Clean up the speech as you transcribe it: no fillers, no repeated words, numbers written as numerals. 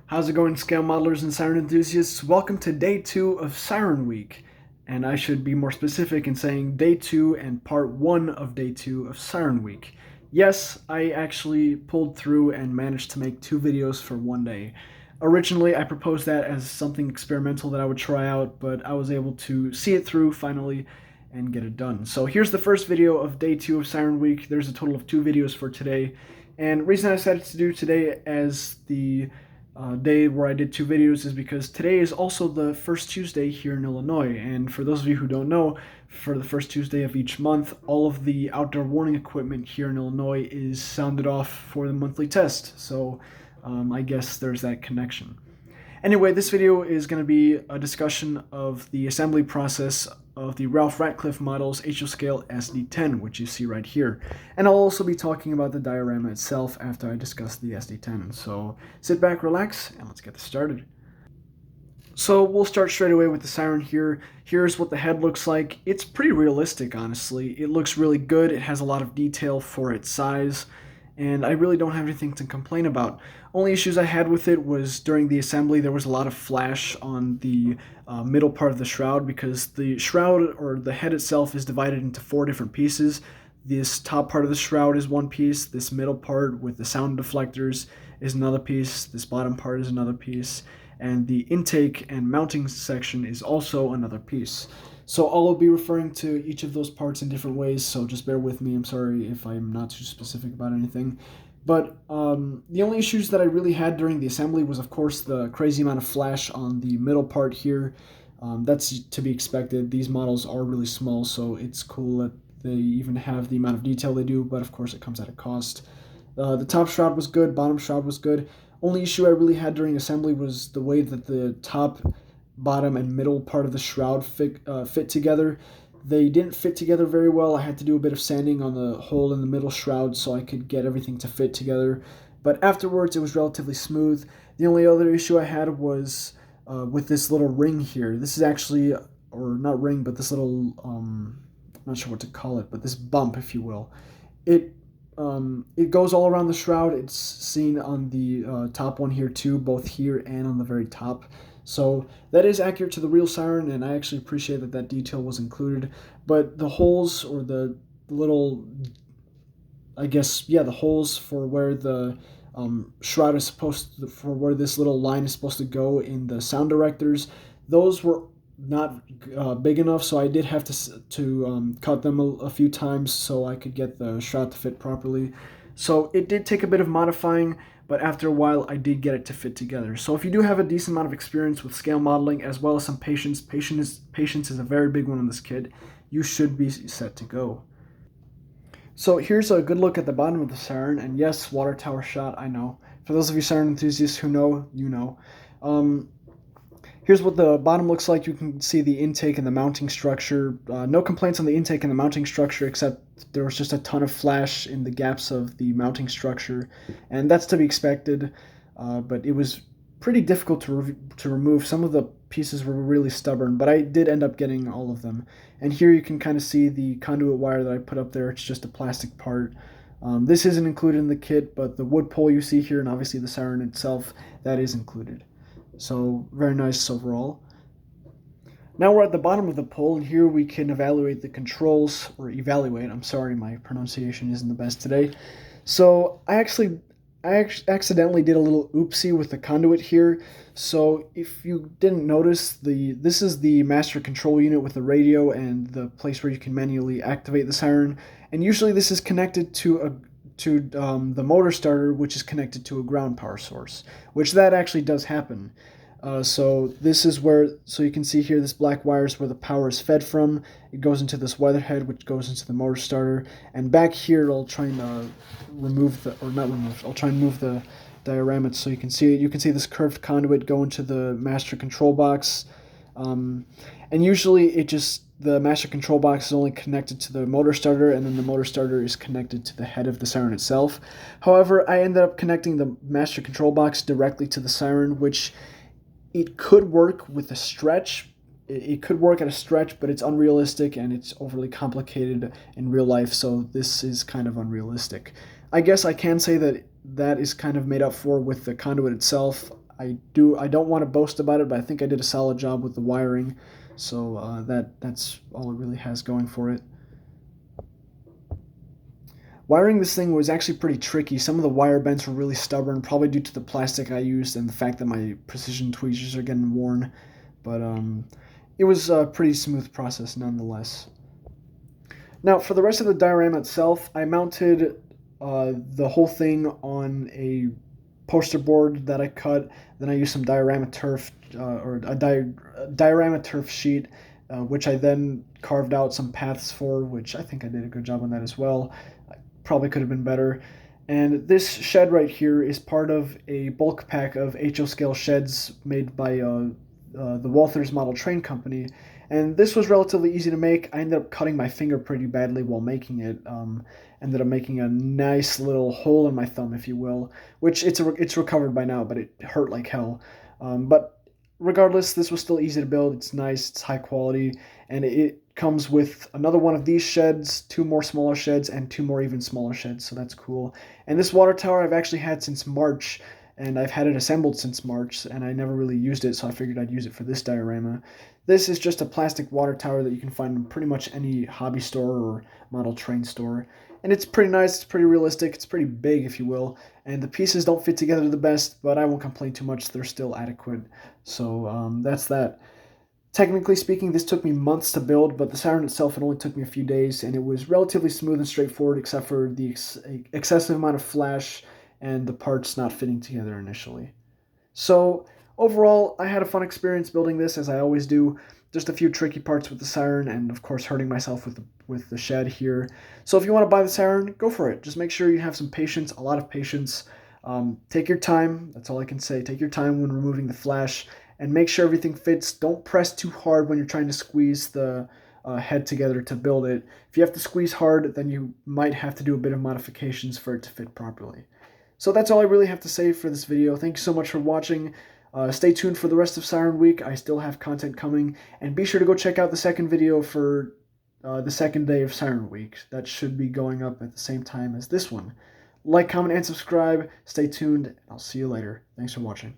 How's it going, scale modelers and Siren enthusiasts? Welcome to day 2 of Siren Week. And I should be more specific in saying day 2 and part 1 of day 2 of Siren Week. Yes, I actually pulled through and managed to make 2 videos for one day. Originally, I proposed that as something experimental that I would try out, but I was able to see it through finally and get it done. So here's the first video of day 2 of Siren Week. There's a total of 2 videos for today. And the reason I decided to do today as the day where I did 2 videos is because today is also the first Tuesday here in Illinois, and for those of you who don't know, for the first Tuesday of each month, all of the outdoor warning equipment here in Illinois is sounded off for the monthly test, so I guess there's that connection. Anyway, this video is going to be a discussion of the assembly process of the Ratcliffe model's HO scale SD-10, which you see right here. And I'll also be talking about the diorama itself after I discuss the SD-10. So sit back, relax, and let's get this started. So we'll start straight away with the Siren here. Here's what the head looks like. It's pretty realistic, honestly. It looks really good. It has a lot of detail for its size, and I really don't have anything to complain about. Only issues I had with it was during the assembly there was a lot of flash on the middle part of the shroud, because the shroud, or the head itself, is divided into 4 different pieces. This top part of the shroud is one piece, this middle part with the sound deflectors is another piece, this bottom part is another piece, and the intake and mounting section is also another piece. So I'll be referring to each of those parts in different ways, so just bear with me. I'm sorry if I'm not too specific about anything. But the only issues that I really had during the assembly was, of course, the crazy amount of flash on the middle part here. That's to be expected. These models are really small, so it's cool that they even have the amount of detail they do, but of course it comes at a cost. The top shroud was good, bottom shroud was good. Only issue I really had during assembly was the way that the top, bottom, and middle part of the shroud fit together. They didn't fit together very well. I had to do a bit of sanding on the hole in the middle shroud so I could get everything to fit together. But afterwards, it was relatively smooth. The only other issue I had was with this little ring here. This is actually, or not ring, but this little, I'm not sure what to call it, but this bump, if you will. It goes all around the shroud. It's seen on the top one here too, both here and on the very top. So that is accurate to the real Siren, and I actually appreciate that that detail was included. But the holes, or the little, I guess, yeah, the holes for where the shroud is supposed to, for where this little line is supposed to go in the sound directors, those were not big enough, so I did have to cut them a few times so I could get the shroud to fit properly. So it did take a bit of modifying, but after a while I did get it to fit together. So if you do have a decent amount of experience with scale modeling, as well as some patience is a very big one in this kit, you should be set to go. So here's a good look at the bottom of the Siren, and yes, water tower shot, I know. For those of you Siren enthusiasts who know, you know. Here's what the bottom looks like. You can see the intake and the mounting structure. No complaints on the intake and the mounting structure, except there was just a ton of flash in the gaps of the mounting structure, and that's to be expected, but it was pretty difficult to remove. Some of the pieces were really stubborn, but I did end up getting all of them. And here you can kind of see the conduit wire that I put up there. It's just a plastic part. This isn't included in the kit, but the wood pole you see here, and obviously the Siren itself, that is included. So very nice overall. Now we're at the bottom of the pole, and here we can evaluate the controls, or evaluate, I'm sorry, my pronunciation isn't the best today. So I accidentally did a little oopsie with the conduit here. So if you didn't notice, this is the master control unit with the radio and the place where you can manually activate the Siren, and usually this is connected to the motor starter, which is connected to a ground power source, which that actually does happen. So this is where, so you can see here, this black wire is where the power is fed from. It goes into this weatherhead, which goes into the motor starter, and back here I'll try and remove the, or not remove, I'll try and move the diorama so you can see it. You can see this curved conduit go into the master control box, and usually the master control box is only connected to the motor starter, and then the motor starter is connected to the head of the Siren itself. However, I ended up connecting the master control box directly to the Siren, which it could work with a stretch. It could work at a stretch, but it's unrealistic and it's overly complicated in real life, so this is kind of unrealistic. I guess I can say that that is kind of made up for with the conduit itself. I don't want to boast about it, but I think I did a solid job with the wiring, so that's all it really has going for it. Wiring this thing was actually pretty tricky. Some of the wire bends were really stubborn, probably due to the plastic I used and the fact that my precision tweezers are getting worn. But it was a pretty smooth process nonetheless. Now, for the rest of the diorama itself, I mounted the whole thing on a poster board that I cut. Then I used some diorama turf diorama turf sheet, which I then carved out some paths for, which I think I did a good job on that as well. Probably could have been better. And this shed right here is part of a bulk pack of HO scale sheds made by the Walthers Model Train Company. And this was relatively easy to make. I ended up cutting my finger pretty badly while making it. Ended up making a nice little hole in my thumb, if you will, which it's recovered by now, but it hurt like hell. But regardless, this was still easy to build. It's nice, it's high quality, and it comes with another one of these sheds, two more smaller sheds, and two more even smaller sheds, so that's cool. And this water tower I've actually had since March, and I've had it assembled since March, and I never really used it, so I figured I'd use it for this diorama. This is just a plastic water tower that you can find in pretty much any hobby store or model train store. And it's pretty nice, it's pretty realistic, it's pretty big, if you will, and the pieces don't fit together the best, but I won't complain too much, they're still adequate. So that's that. Technically speaking, this took me months to build, but the Siren itself, it only took me a few days, and it was relatively smooth and straightforward, except for the excessive amount of flash and the parts not fitting together initially. So overall, I had a fun experience building this, as I always do. Just a few tricky parts with the Siren, and of course hurting myself with the shed here. So if you want to buy the Siren, go for it. Just make sure you have some patience, a lot of patience. Take your time. That's all I can say. Take your time when removing the flash, and make sure everything fits. Don't press too hard when you're trying to squeeze the head together to build it. If you have to squeeze hard, then you might have to do a bit of modifications for it to fit properly. So that's all I really have to say for this video. Thank you so much for watching. Stay tuned for the rest of Siren Week. I still have content coming. And be sure to go check out the second video for the second day of Siren Week. That should be going up at the same time as this one. Like, comment, and subscribe. Stay tuned. I'll see you later. Thanks for watching.